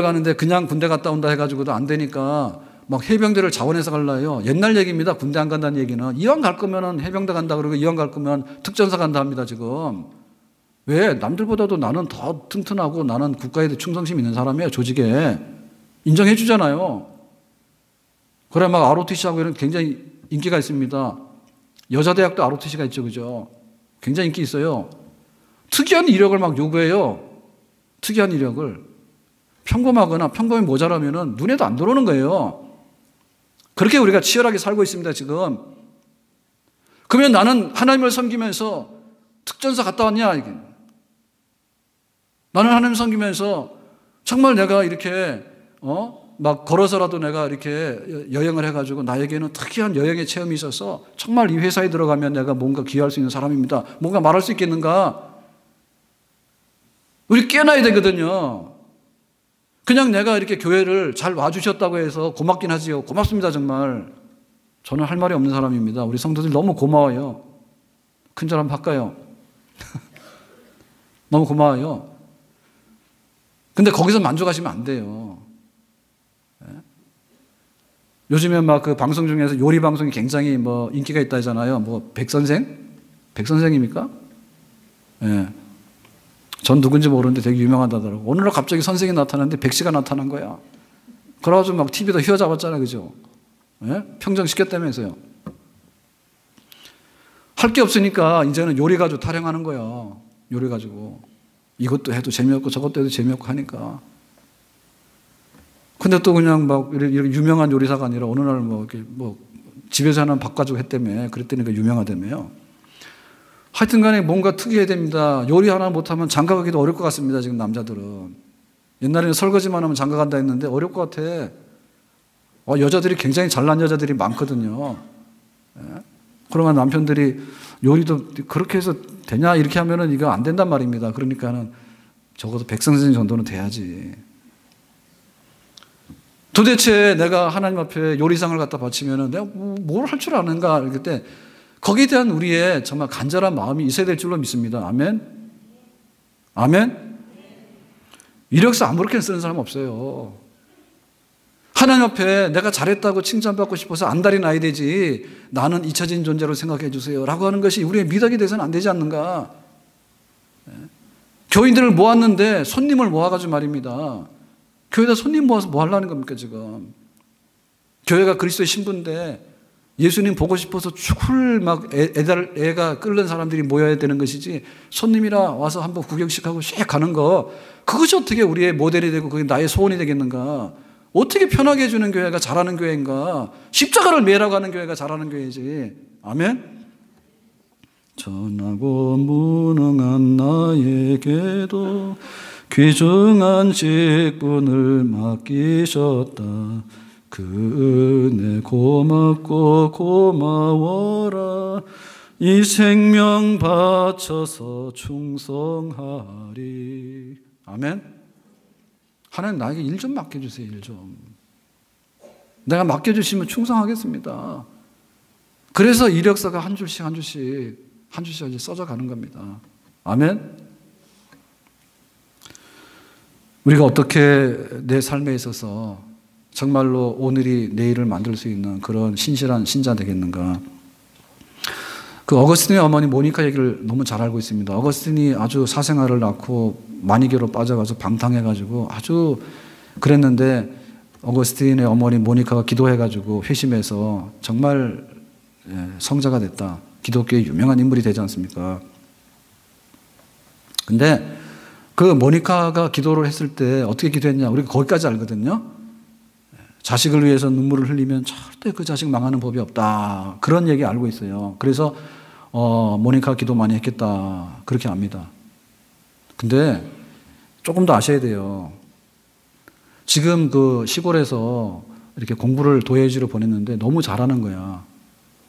가는데 그냥 군대 갔다 온다 해가지고도 안 되니까 막 해병대를 자원해서 갈라요. 옛날 얘기입니다. 군대 안 간다는 얘기는. 이왕 갈 거면은 해병대 간다 그러고, 이왕 갈 거면 특전사 간다 합니다 지금. 왜? 남들보다도 나는 더 튼튼하고 나는 국가에 충성심 있는 사람이에요. 조직에 인정해 주잖아요. 그래 막 ROTC하고 이런 굉장히 인기가 있습니다. 여자대학도 ROTC가 있죠. 그죠? 굉장히 인기 있어요. 특이한 이력을 막 요구해요. 특이한 이력을. 평범하거나 평범이 모자라면은 눈에도 안 들어오는 거예요. 그렇게 우리가 치열하게 살고 있습니다 지금. 그러면 나는 하나님을 섬기면서 특전사 갔다 왔냐 이게. 나는 하나님 섬기면서 정말 내가 이렇게 막 걸어서라도 내가 이렇게 여행을 해가지고 나에게는 특이한 여행의 체험이 있어서 정말 이 회사에 들어가면 내가 뭔가 기여할 수 있는 사람입니다. 뭔가 말할 수 있겠는가? 우리 깨어나야 되거든요. 그냥 내가 이렇게 교회를 잘 와주셨다고 해서 고맙긴 하지요. 고맙습니다 정말. 저는 할 말이 없는 사람입니다. 우리 성도들 너무 고마워요. 큰절 한번 할까요? 너무 고마워요. 근데 거기서 만족하시면 안 돼요. 요즘에 막 그 방송 중에서 요리 방송이 굉장히 뭐 인기가 있다 하잖아요. 뭐 백선생? 백선생입니까? 예. 전 누군지 모르는데 되게 유명하다더라고. 오늘날 갑자기 선생이 나타났는데 백씨가 나타난 거야. 그래가지고 막 TV도 휘어잡았잖아요. 그죠? 예? 평정시켰다면서요. 할 게 없으니까 이제는 요리 가지고 타령하는 거예요. 요리 가지고. 이것도 해도 재미없고 저것도 해도 재미없고 하니까. 근데 또 그냥 막 이렇게 유명한 요리사가 아니라 어느 날 뭐 이렇게 뭐 집에서 하는 밥 가지고 했다며. 그랬더니 유명하다며요. 하여튼 간에 뭔가 특이해야 됩니다. 요리 하나 못하면 장가 가기도 어려울 것 같습니다. 지금 남자들은. 옛날에는 설거지만 하면 장가 간다 했는데 어려울 것 같아. 여자들이 굉장히 잘난 여자들이 많거든요. 예? 그러면 남편들이 요리도 그렇게 해서 되냐 이렇게 하면은 이거 안 된단 말입니다. 그러니까는 적어도 백선생 정도는 돼야지. 도대체 내가 하나님 앞에 요리상을 갖다 바치면은 내가 뭘 할 줄 아는가 이럴 때 거기에 대한 우리의 정말 간절한 마음이 있어야 될 줄로 믿습니다. 아멘? 아멘? 이력서 아무렇게나 쓰는 사람 없어요. 하나님 앞에 내가 잘했다고 칭찬받고 싶어서 안달이 나야 되지, 나는 잊혀진 존재로 생각해 주세요 라고 하는 것이 우리의 미덕이 돼서는 안 되지 않는가. 교인들을 모았는데 손님을 모아가지고 말입니다. 교회에다 손님 모아서 뭐 하려는 겁니까 지금. 교회가 그리스도의 신부인데 예수님 보고 싶어서 죽을 막 애가 끓는 사람들이 모여야 되는 것이지, 손님이라 와서 한번 구경씩 하고 씩 가는 거, 그것이 어떻게 우리의 모델이 되고 그게 나의 소원이 되겠는가. 어떻게 편하게 해주는 교회가 잘하는 교회인가. 십자가를 매라고 하는 교회가 잘하는 교회지. 아멘. 천하고 무능한 나에게도 귀중한 직분을 맡기셨다. 그 은혜 고맙고 고마워라. 이 생명 바쳐서 충성하리. 아멘. 하나님 나에게 일 좀 맡겨주세요. 일 좀. 내가 맡겨주시면 충성하겠습니다. 그래서 이력서가 한 줄씩 한 줄씩 써져 가는 겁니다. 아멘. 우리가 어떻게 내 삶에 있어서 정말로 오늘이 내일을 만들 수 있는 그런 신실한 신자 되겠는가. 그 어거스틴의 어머니 모니카 얘기를 너무 잘 알고 있습니다. 어거스틴이 아주 사생활을 낳고 마니교로 빠져가서 방탕해가지고 아주 그랬는데 어거스틴의 어머니 모니카가 기도해가지고 회심해서 정말 성자가 됐다. 기독교의 유명한 인물이 되지 않습니까? 근데 그 모니카가 기도를 했을 때 어떻게 기도했냐? 우리가 거기까지 알거든요. 자식을 위해서 눈물을 흘리면 절대 그 자식 망하는 법이 없다. 그런 얘기 알고 있어요. 그래서 모니카 기도 많이 했겠다. 그렇게 압니다. 근데 조금 더 아셔야 돼요. 지금 그 시골에서 이렇게 공부를 도예지로 보냈는데 너무 잘하는 거야.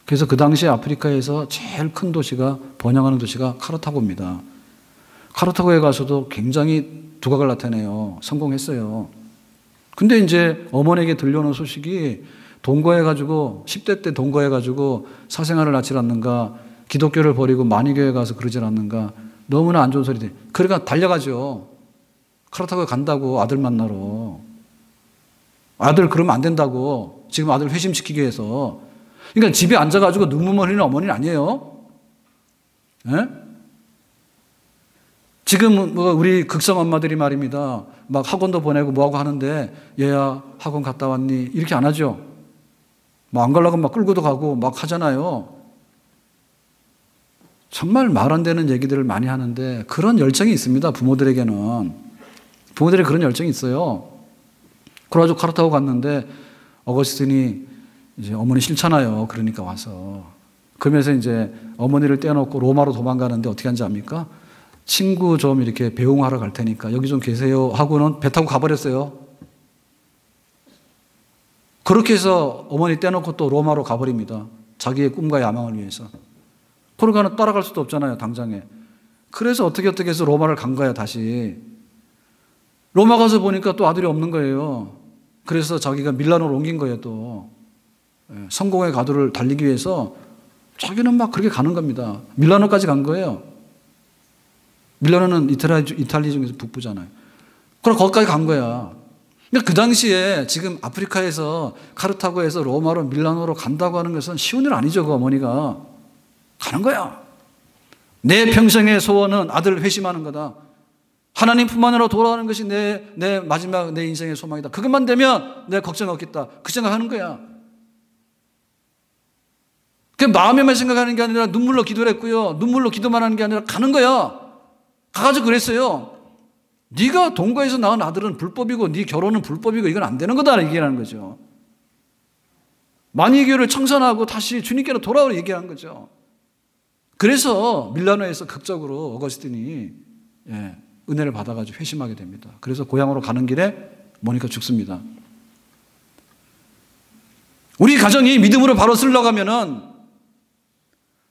그래서 그 당시에 아프리카에서 제일 큰 도시가 번영하는 도시가 카르타고입니다. 카르타고에 가서도 굉장히 두각을 나타내요. 성공했어요. 근데 이제 어머니에게 들려오는 소식이 동거해가지고 10대 때 동거해가지고 사생활을 낳지 않는가, 기독교를 버리고 마니교에 가서 그러질 않는가, 너무나 안 좋은 소리들. 그러니까 달려가죠. 카르타고에 간다고 아들 만나러. 아들 그러면 안 된다고. 지금 아들 회심시키기 위해서. 그러니까 집에 앉아가지고 눈물만 흘리는 어머니는 아니에요. 예? 지금 뭐 우리 극성 엄마들이 말입니다. 막 학원도 보내고 뭐하고 하는데 얘야 학원 갔다 왔니? 이렇게 안 하죠. 뭐 안 가려고 막 끌고도 가고 막 하잖아요. 정말 말 안 되는 얘기들을 많이 하는데 그런 열정이 있습니다. 부모들에게는. 부모들이 그런 열정이 있어요. 그래가지고 카르타고 갔는데 어거스틴이 이제 어머니 싫잖아요. 그러니까 와서. 그러면서 이제 어머니를 떼어놓고 로마로 도망가는데 어떻게 하는지 압니까? 친구 좀 이렇게 배웅하러 갈 테니까 여기 좀 계세요 하고는 배 타고 가버렸어요. 그렇게 해서 어머니 떼어놓고 또 로마로 가버립니다. 자기의 꿈과 야망을 위해서. 그러니까 따라갈 수도 없잖아요. 당장에. 그래서 어떻게 해서 로마를 간 거야 다시. 로마 가서 보니까 또 아들이 없는 거예요. 그래서 자기가 밀라노로 옮긴 거예요 또. 성공의 가도를 달리기 위해서 자기는 막 그렇게 가는 겁니다. 밀라노까지 간 거예요. 밀라노는 이탈리 중에서 북부잖아요. 그럼 거기까지 간 거야. 그러니까 그 당시에 지금 아프리카에서 카르타고에서 로마로 밀라노로 간다고 하는 것은 쉬운 일 아니죠. 그 어머니가. 가는 거야. 내 평생의 소원은 아들 회심하는 거다. 하나님 품 안으로 돌아가는 것이 내 마지막 내 인생의 소망이다. 그것만 되면 내가 걱정 없겠다. 그 생각하는 거야. 그 마음에만 생각하는 게 아니라 눈물로 기도를 했고요. 눈물로 기도만 하는 게 아니라 가는 거야. 가가지고 그랬어요. 네가 동거에서 낳은 아들은 불법이고 네 결혼은 불법이고 이건 안 되는 거다 얘기하는 거죠. 마니교를 청산하고 다시 주님께로 돌아오라 얘기하는 거죠. 그래서 밀라노에서 극적으로 어거스틴이 은혜를 받아가지고 회심하게 됩니다. 그래서 고향으로 가는 길에 모니카 죽습니다. 우리 가정이 믿음으로 바로 흘러가면은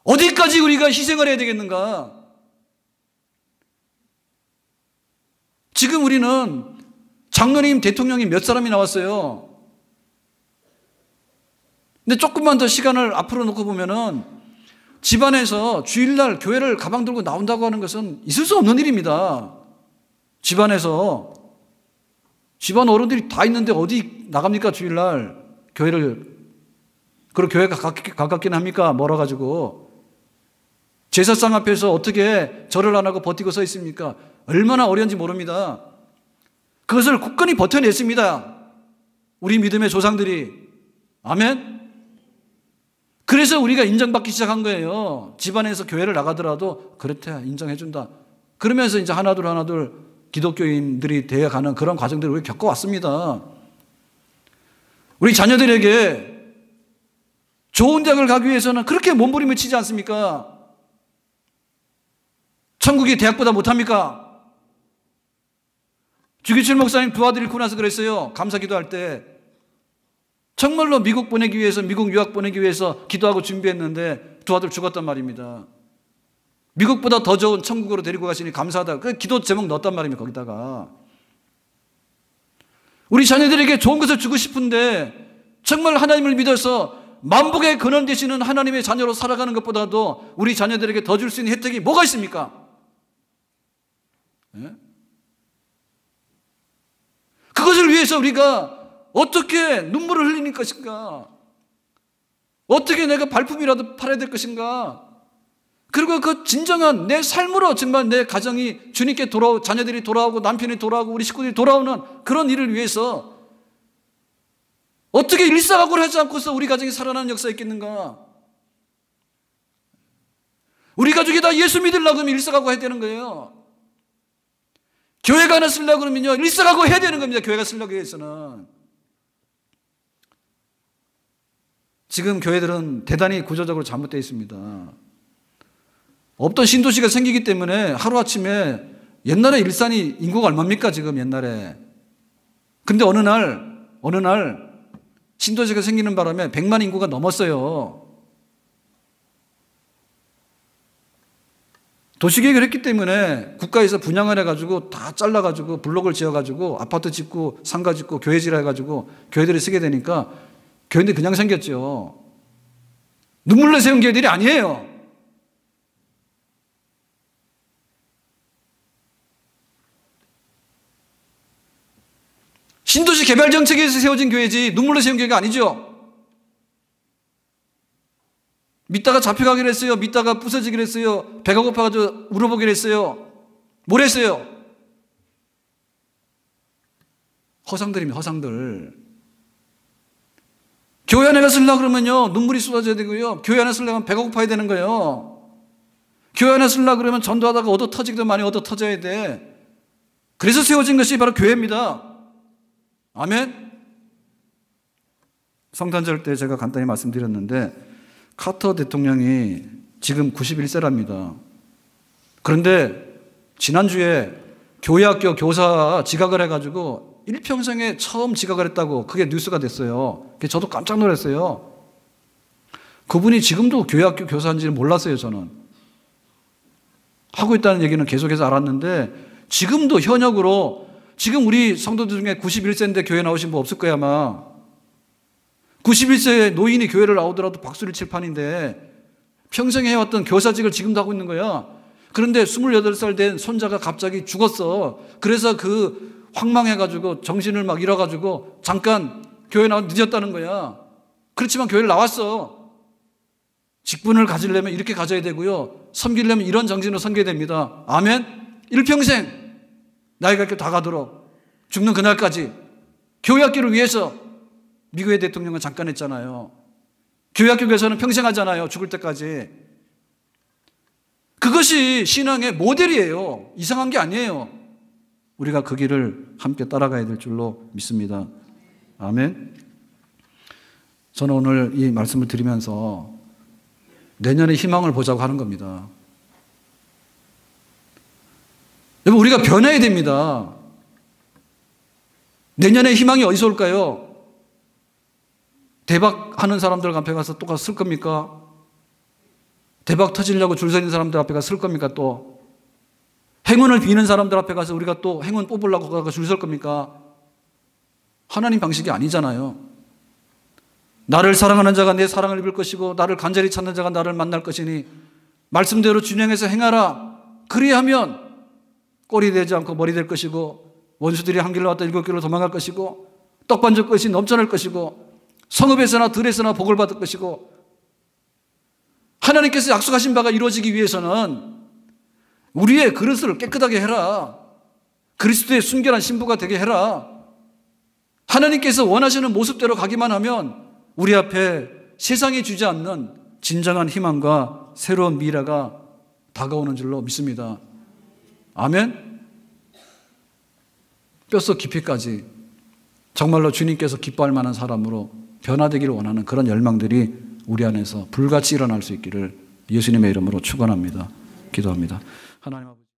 어디까지 우리가 희생을 해야 되겠는가? 지금 우리는 장로님, 대통령이 몇 사람이 나왔어요. 근데 조금만 더 시간을 앞으로 놓고 보면은 집안에서 주일날 교회를 가방 들고 나온다고 하는 것은 있을 수 없는 일입니다. 집안에서. 집안 어른들이 다 있는데 어디 나갑니까 주일날 교회를. 그리고 교회가 가깝긴 합니까? 멀어가지고. 제사상 앞에서 어떻게 절을 안 하고 버티고 서 있습니까? 얼마나 어려운지 모릅니다. 그것을 굳건히 버텨냈습니다. 우리 믿음의 조상들이. 아멘? 그래서 우리가 인정받기 시작한 거예요. 집안에서 교회를 나가더라도 그렇대 인정해준다. 그러면서 이제 하나둘 기독교인들이 되어가는 그런 과정들을 우리가 겪어왔습니다. 우리 자녀들에게 좋은 대학을 가기 위해서는 그렇게 몸부림을 치지 않습니까? 천국이 대학보다 못합니까? 주기철 목사님 두 아들 잃고 나서 그랬어요. 감사 기도할 때. 정말로 미국 보내기 위해서, 미국 유학 보내기 위해서 기도하고 준비했는데 두 아들 죽었단 말입니다. 미국보다 더 좋은 천국으로 데리고 가시니 감사하다. 그 기도 제목 넣었단 말입니다. 거기다가. 우리 자녀들에게 좋은 것을 주고 싶은데 정말 하나님을 믿어서 만복의 근원 되시는 하나님의 자녀로 살아가는 것보다도 우리 자녀들에게 더 줄 수 있는 혜택이 뭐가 있습니까? 네? 그것을 위해서 우리가 어떻게 눈물을 흘리는 것인가? 어떻게 내가 발품이라도 팔아야 될 것인가? 그리고 그 진정한 내 삶으로 정말 내 가정이 주님께 돌아오고 자녀들이 돌아오고 남편이 돌아오고 우리 식구들이 돌아오는 그런 일을 위해서 어떻게 일사각오를 하지 않고서 우리 가정이 살아나는 역사가 있겠는가? 우리 가족이 다 예수 믿으려고 하면 일사각오 해야 되는 거예요. 교회가 하나 쓰려고 그러면요 일사각오 해야 되는 겁니다. 교회가 쓰려고 해서는. 지금 교회들은 대단히 구조적으로 잘못되어 있습니다. 없던 신도시가 생기기 때문에 하루아침에 옛날에 일산이 인구가 얼마입니까 지금 옛날에. 근데 어느 날 신도시가 생기는 바람에 100만 인구가 넘었어요. 도시계획을 했기 때문에 국가에서 분양을 해가지고 다 잘라가지고 블록을 지어가지고 아파트 짓고 상가 짓고 교회 지라 해가지고 교회들이 쓰게 되니까 교회들이 그냥 생겼죠. 눈물로 세운 교회들이 아니에요. 신도시 개발 정책에서 세워진 교회지 눈물로 세운 교회가 아니죠. 믿다가 잡혀가기로 했어요. 믿다가 부서지기로 했어요. 배가 고파가지고 울어보기로 했어요. 뭘 했어요? 허상들입니다. 허상들. 교회 안에 쓰려고 그러면요 눈물이 쏟아져야 되고요. 교회 안에 쓰려면 배가 고파야 되는 거예요. 교회 안에 쓰려고 그러면 전도하다가 얻어 터지기도 많이 얻어 터져야 돼. 그래서 세워진 것이 바로 교회입니다. 아멘. 성탄절 때 제가 간단히 말씀드렸는데 카터 대통령이 지금 91세랍니다. 그런데 지난주에 교회학교 교사 지각을 해가지고 일평생에 처음 지각을 했다고 그게 뉴스가 됐어요. 저도 깜짝 놀랐어요. 그분이 지금도 교회학교 교사인지는 몰랐어요. 저는 하고 있다는 얘기는 계속해서 알았는데 지금도 현역으로 지금 우리 성도들 중에 91세인데 교회 나오신 분 없을 거야 아마. 91세 노인이 교회를 나오더라도 박수를 칠 판인데 평생 해왔던 교사직을 지금도 하고 있는 거야. 그런데 28살 된 손자가 갑자기 죽었어. 그래서 그 황망해가지고 정신을 막 잃어가지고 잠깐 교회 나와 늦었다는 거야. 그렇지만 교회를 나왔어. 직분을 가지려면 이렇게 가져야 되고요. 섬기려면 이런 정신으로 섬겨야 됩니다. 아멘. 일평생 나이가 이렇게 다 가도록 죽는 그날까지 교회학교를 위해서 미국의 대통령은 잠깐 했잖아요. 교회학교 교사는 평생 하잖아요. 죽을 때까지. 그것이 신앙의 모델이에요. 이상한 게 아니에요. 우리가 그 길을 함께 따라가야 될 줄로 믿습니다. 아멘. 저는 오늘 이 말씀을 드리면서 내년에 희망을 보자고 하는 겁니다. 여러분 우리가 변해야 됩니다. 내년에 희망이 어디서 올까요? 대박하는 사람들 앞에 가서 또 가서 쓸 겁니까? 대박 터지려고 줄 서 있는 사람들 앞에 가서 쓸 겁니까? 또 행운을 비는 사람들 앞에 가서 우리가 또 행운 뽑으려고 가서 줄 설 겁니까? 하나님 방식이 아니잖아요. 나를 사랑하는 자가 내 사랑을 입을 것이고 나를 간절히 찾는 자가 나를 만날 것이니 말씀대로 준행해서 행하라. 그리하면 꼴이 되지 않고 머리 될 것이고 원수들이 한 길로 왔다 7길로 도망갈 것이고 떡반죽 것이 넘쳐날 것이고 성읍에서나 들에서나 복을 받을 것이고 하나님께서 약속하신 바가 이루어지기 위해서는 우리의 그릇을 깨끗하게 해라. 그리스도의 순결한 신부가 되게 해라. 하나님께서 원하시는 모습대로 가기만 하면 우리 앞에 세상이 주지 않는 진정한 희망과 새로운 미래가 다가오는 줄로 믿습니다. 아멘. 뼛속 깊이까지 정말로 주님께서 기뻐할 만한 사람으로 변화되기를 원하는 그런 열망들이 우리 안에서 불같이 일어날 수 있기를 예수님의 이름으로 축원합니다. 기도합니다. 하나님 아버지